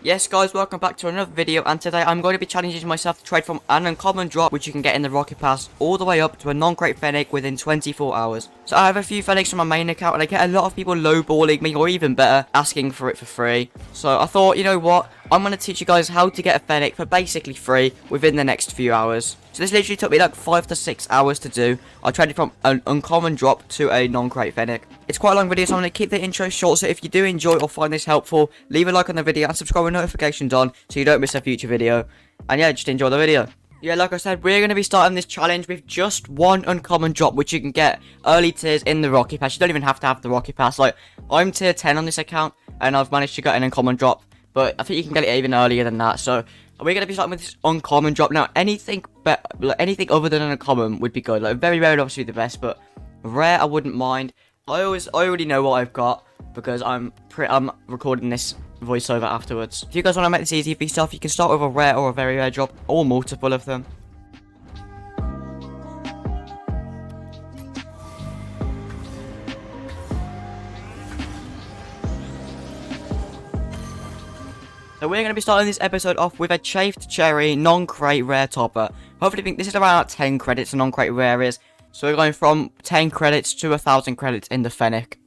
Yes guys, welcome back to another video, and today I'm going to be challenging myself to trade from an uncommon drop which you can get in the Rocket Pass all the way up to a non-crate Fennec within 24 hours. So I have a few Fennecs from my main account and I get a lot of people lowballing me, or even better, asking for it for free. So I thought, you know what, I'm going to teach you guys how to get a Fennec for basically free within the next few hours. So this literally took me like 5 to 6 hours to do. I traded from an uncommon drop to a non-crate Fennec. It's quite a long video, so I'm going to keep the intro short, so if you do enjoy or find this helpful, leave a like on the video and subscribe with notifications on so you don't miss a future video. And yeah, just enjoy the video. Yeah, like I said, we're going to be starting this challenge with just one uncommon drop, which you can get early tiers in the Rocket Pass. You don't even have to have the Rocket Pass. Like, I'm tier 10 on this account, and I've managed to get an uncommon drop, but I think you can get it even earlier than that. So we're going to be starting with this uncommon drop. Now, anything other than an uncommon would be good. Like, very rare would obviously be the best, but rare I wouldn't mind. I already know what I've got because I'm recording this voiceover afterwards. If you guys want to make this easy for yourself, you can start with a rare or a very rare drop, or multiple of them. So we're going to be starting this episode off with a Chafed Cherry non-crate rare topper. Hopefully, I think this is around 10 credits, a non-crate rare is. So we're going from 10 credits to 1,000 credits in the Fennec.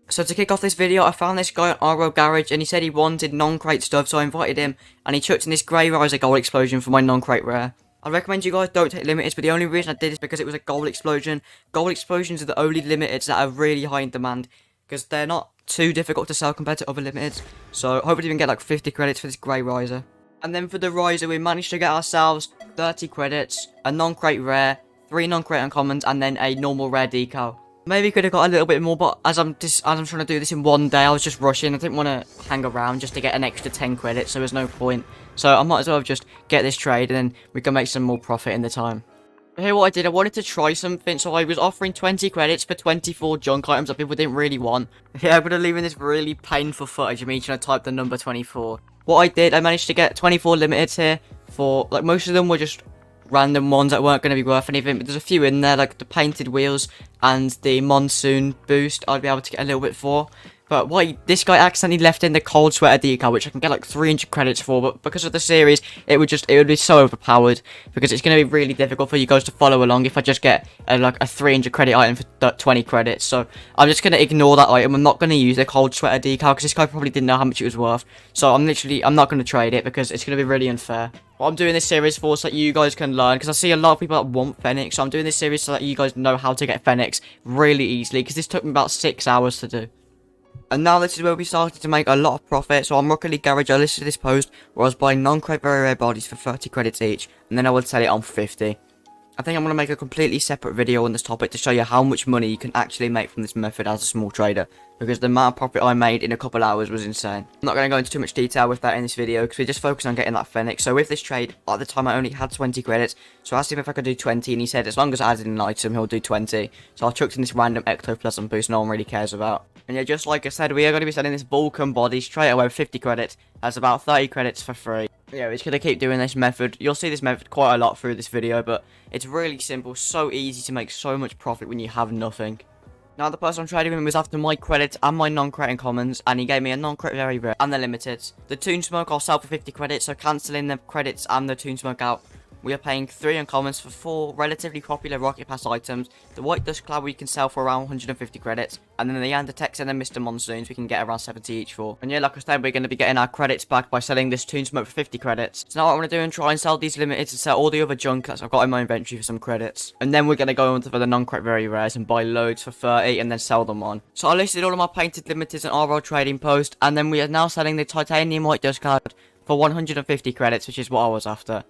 So to kick off this video, I found this guy at RO Garage and he said he wanted non-crate stuff, so I invited him and he chucked in this Grey Riser Gold Explosion for my non-crate rare. I recommend you guys don't take limiteds, but the only reason I did is because it was a Gold Explosion. Gold Explosions are the only limiteds that are really high in demand because they're not too difficult to sell compared to other limiteds. So hopefully we can get like 50 credits for this Grey Riser. And then for the Riser, we managed to get ourselves 30 credits, a non-crate rare, 3 non-crate uncommons, and then a normal rare decal. Maybe could have got a little bit more, but as I'm trying to do this in one day, I was just rushing. I didn't want to hang around just to get an extra 10 credits, so there's no point. So I might as well just get this trade, and then we can make some more profit in the time. But here what I did, I wanted to try something, so I was offering 20 credits for 24 junk items that people didn't really want. Yeah, I'm going to leave in this really painful footage of me trying to type the number 24. What I did, I managed to get 24 limiteds here for, like, most of them were just random ones that weren't going to be worth anything, but there's a few in there, like the painted wheels and the monsoon boost I'd be able to get a little bit for. But this guy accidentally left in the cold sweater decal, which I can get like 300 credits for, but because of the series, it would be so overpowered, because it's going to be really difficult for you guys to follow along if I just get like a 300 credit item for 20 credits. So I'm just going to ignore that item. I'm not going to use the cold sweater decal, because this guy probably didn't know how much it was worth. So I'm not going to trade it, because it's going to be really unfair. What I'm doing this series for so that you guys can learn, because I see a lot of people that want Fennecs, so I'm doing this series so that you guys know how to get Fennecs really easily, because this took me about 6 hours to do. And now this is where we started to make a lot of profit. So on Rocket League Garage, I listed this post where I was buying non-crate very rare bodies for 30 credits each, and then I would sell it on 50. I think I'm going to make a completely separate video on this topic to show you how much money you can actually make from this method as a small trader, because the amount of profit I made in a couple hours was insane. I'm not going to go into too much detail with that in this video, because we're just focusing on getting that Fennec. So with this trade, at the time I only had 20 credits, so I asked him if I could do 20, and he said as long as I added an item, he'll do 20. So I chucked in this random ectoplasm boost no one really cares about. And yeah, just like I said, we are going to be selling this Vulcan body straight away with 50 credits. That's about 30 credits for free. Yeah, we're just going to keep doing this method. You'll see this method quite a lot through this video, but it's really simple, so easy to make so much profit when you have nothing. Now, the person I'm trading with was after my credits and my non-crate uncommons, and he gave me a non-crate very rare and the limiteds. The Toon Smoke I'll sell for 50 credits, so cancelling the credits and the Toon Smoke out. We are paying 3 uncommons for 4 relatively popular Rocket Pass items. The White Dust Cloud we can sell for around 150 credits. And then the Yandetex and the Mr. Monsoons we can get around 70 each for. And yeah, like I said, we're going to be getting our credits back by selling this Toon Smoke for 50 credits. So now what I'm going to do and try and sell these limiteds and sell all the other junk that I've got in my inventory for some credits. And then we're going to go on to the non-crate very rares and buy loads for 30 and then sell them on. So I listed all of my painted limiteds and RL trading post. And then we are now selling the Titanium White Dust Cloud for 150 credits, which is what I was after.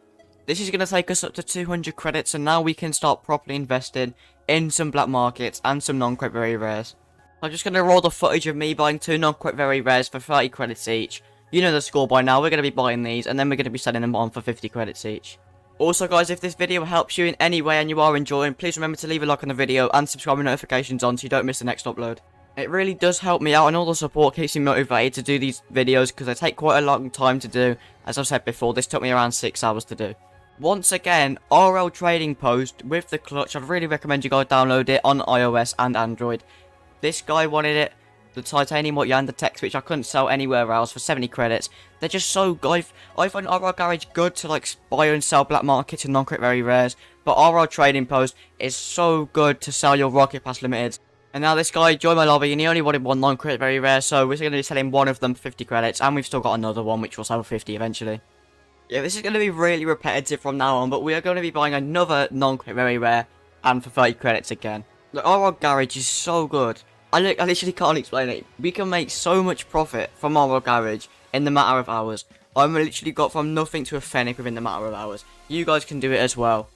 This is going to take us up to 200 credits, and now we can start properly investing in some black markets and some non-crate very rares. I'm just going to roll the footage of me buying 2 non-crate very rares for 30 credits each. You know the score by now, we're going to be buying these, and then we're going to be selling them on for 50 credits each. Also guys, if this video helps you in any way and you are enjoying, please remember to leave a like on the video and subscribe with notifications on so you don't miss the next upload. It really does help me out, and all the support keeps me motivated to do these videos, because they take quite a long time to do. As I've said before, this took me around 6 hours to do. Once again, RL trading post with the clutch. I'd really recommend you guys download it on iOS and Android. This guy wanted it. the titanium white Yandex, which I couldn't sell anywhere else for 70 credits. They're just so good. I find RR Garage good to like buy and sell black markets and non-crit very rares, but RR Trading Post is so good to sell your Rocket Pass limiteds. And now this guy joined my lobby and he only wanted one non-crit very rare, so we're going to be selling one of them for 50 credits, and we've still got another one which will sell for 50 eventually. Yeah, this is going to be really repetitive from now on, but we are going to be buying another non-crit very rare and for 30 credits again. The RR Garage is so good. I literally can't explain it. We can make so much profit from RR Garage in the matter of hours. I've literally got from nothing to a Fennec within the matter of hours. You guys can do it as well.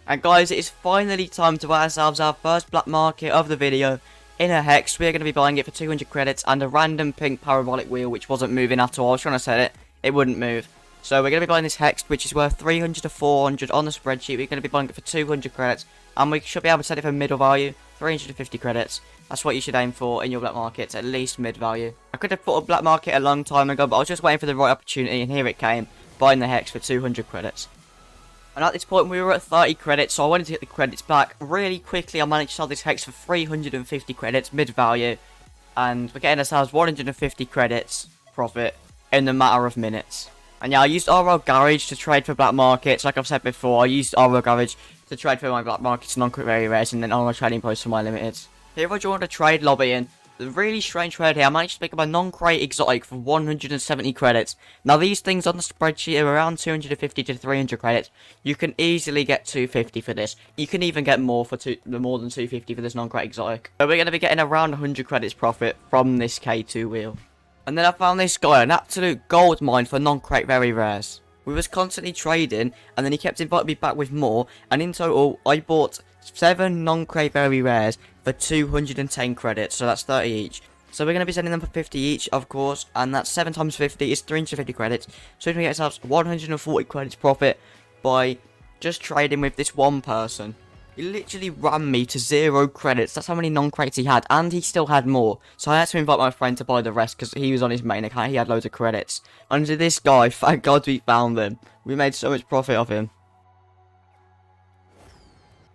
And guys, it is finally time to buy ourselves our first black market of the video. In a hex, we're going to be buying it for 200 credits and a random pink parabolic wheel which wasn't moving at all. I was trying to set it, it wouldn't move. So we're going to be buying this hex, which is worth 300 to 400 on the spreadsheet. We're going to be buying it for 200 credits, and we should be able to sell it for middle value, 350 credits. That's what you should aim for in your black markets, at least mid value. I could have put a black market a long time ago, but I was just waiting for the right opportunity, and here it came, buying the hex for 200 credits. And at this point, we were at 30 credits, so I wanted to get the credits back. Really quickly, I managed to sell this hex for 350 credits, mid value, and we're getting ourselves 150 credits profit in the matter of minutes. And yeah, I used RR Garage to trade for black markets. Like I've said before, I used RR Garage to trade for my black markets, non-crit very rares, and then RR Trading Post for my limiteds. Here I joined a trade lobby, and the really strange trade here, I managed to pick up a non-crate exotic for 170 credits. Now these things on the spreadsheet are around 250 to 300 credits. You can easily get 250 for this. You can even get more for more than 250 for this non-crate exotic. So we're going to be getting around 100 credits profit from this K2 wheel. And then I found this guy, an absolute gold mine for non-crate very rares. We was constantly trading, and then he kept inviting me back with more, and in total, I bought 7 non-crate very rares for 210 credits, so that's 30 each. So we're going to be selling them for 50 each, of course, and that's 7 times 50 is 350 credits. So we can get ourselves 140 credits profit by just trading with this one person. He literally ran me to 0 credits. That's how many non-crates he had, and he still had more. So I had to invite my friend to buy the rest because he was on his main account. He had loads of credits. And to this guy, thank God we found him. We made so much profit off him.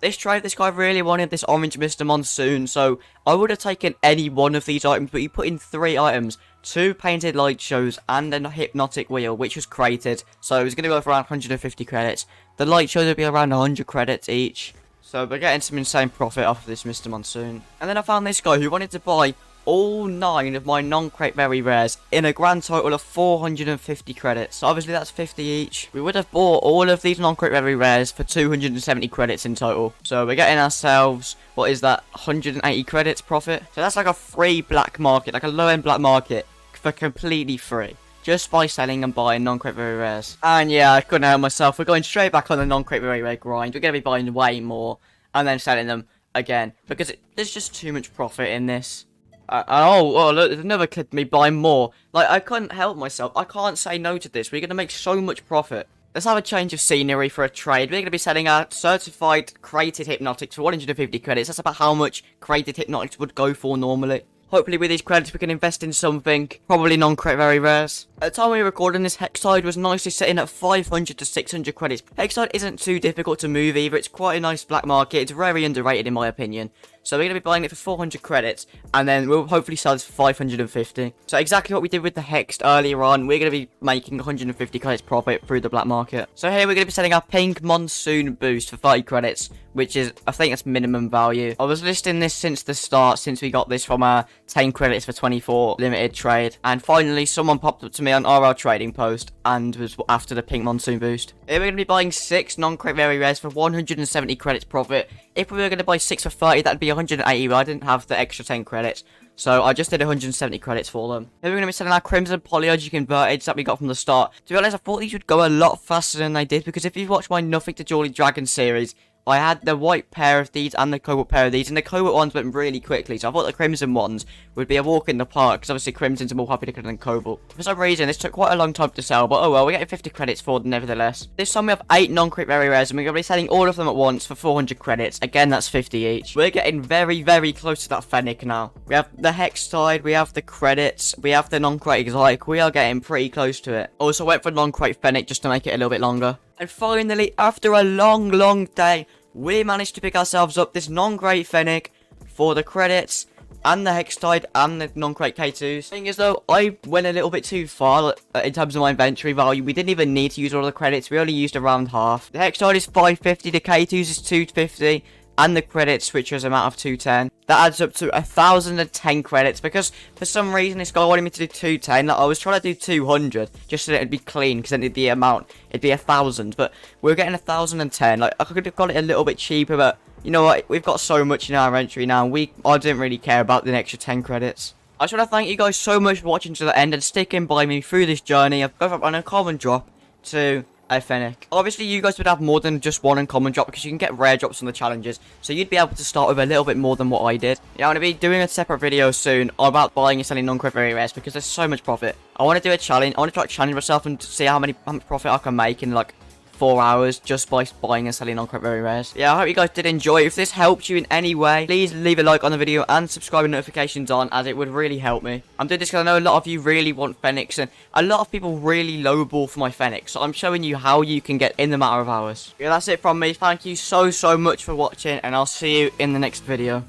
This trade, this guy really wanted this orange Mr. Monsoon, so I would have taken any one of these items, but he put in 3 items. 2 painted light shows and a hypnotic wheel, which was created. So it was going to go for around 150 credits. The light shows would be around 100 credits each. So we're getting some insane profit off of this Mr. Monsoon. And then I found this guy who wanted to buy all 9 of my non-crate very rares in a grand total of 450 credits. So obviously that's 50 each. We would have bought all of these non-crate very rares for 270 credits in total. So we're getting ourselves, what is that, 180 credits profit? So that's like a free black market, like a low-end black market for completely free. Just by selling and buying non-crate very rares. And yeah, I couldn't help myself. We're going straight back on the non-crate very rare grind. We're going to be buying way more and then selling them again. Because there's just too much profit in this. Oh, look, there's another clip of me buying more. Like, I couldn't help myself. I can't say no to this. We're going to make so much profit. Let's have a change of scenery for a trade. We're going to be selling our certified crated hypnotics for 150 credits. That's about how much crated hypnotics would go for normally. Hopefully with these credits we can invest in something, probably non-crate very rares. At the time we were recording this, Hextide was nicely sitting at 500 to 600 credits. Hextide isn't too difficult to move either, it's quite a nice black market, it's very underrated in my opinion. So we're going to be buying it for 400 credits, and then we'll hopefully sell this for 550. So exactly what we did with the Hext earlier on, we're going to be making 150 credits profit through the black market. So here we're going to be selling our pink monsoon boost for 30 credits, which is, I think that's minimum value. I was listing this since the start, since we got this from our 10 credits for 24 limited trade. And finally, someone popped up to me on RR Trading Post and was after the pink monsoon boost. Here we're going to be buying 6 non-crate very rares for 170 credits profit. If we were going to buy 6 for 30, that'd be 180, but I didn't have the extra 10 credits. So I just did 170 credits for them. Then we're going to be selling our Crimson Polyology Converted that we got from the start. To be honest, I thought these would go a lot faster than they did, because if you've watched my Nothing to Jolly Dragon series, I had the white pair of these and the cobalt pair of these, and the cobalt ones went really quickly, so I thought the crimson ones would be a walk in the park, because obviously crimson's are more popular than cobalt. For some reason, this took quite a long time to sell, but oh well, we're getting 50 credits for them nevertheless. This time we have 8 non-crit very rares, and we're going to be selling all of them at once for 400 credits. Again, that's 50 each. We're getting very, very close to that Fennec now. We have the Hextide, we have the credits, we have the non-crit exotic. We are getting pretty close to it. Also went for non-crit Fennec just to make it a little bit longer. And finally, after a long day, we managed to pick ourselves up this non-great Fennec for the credits and the Hextide and the non-crate K2s. Thing is though, I went a little bit too far in terms of my inventory value. We didn't even need to use all the credits. We only used around half. The Hextide is 550, the K2s is 250, and the credit switcher's amount of 210. That adds up to 1,010 credits, because for some reason this guy wanted me to do 210. Like, I was trying to do 200 just so that it'd be clean, because then it'd be 1,000. But we're getting 1,010. Like, I could have got it a little bit cheaper, but you know what? We've got so much in our inventory now. I didn't really care about the extra 10 credits. I just want to thank you guys so much for watching to the end and sticking by me through this journey. I've gone from an uncommon drop to a Fennec. Obviously, you guys would have more than just one uncommon drop, because you can get rare drops on the challenges. So you'd be able to start with a little bit more than what I did. Yeah, I'm going to be doing a separate video soon about buying and selling non-crate very rares, because there's so much profit. I want to do a challenge. I want to try to challenge myself and see how much profit I can make in like 4 hours just by buying and selling non-crate very rares. Yeah, I hope you guys did enjoy. If this helped you in any way, please leave a like on the video and subscribe and notifications on, as it would really help me. I'm doing this because I know a lot of you really want Fennecs, and a lot of people really lowball for my Fennecs, so I'm showing you how you can get in the matter of hours. Yeah, that's it from me. Thank you so much for watching, and I'll see you in the next video.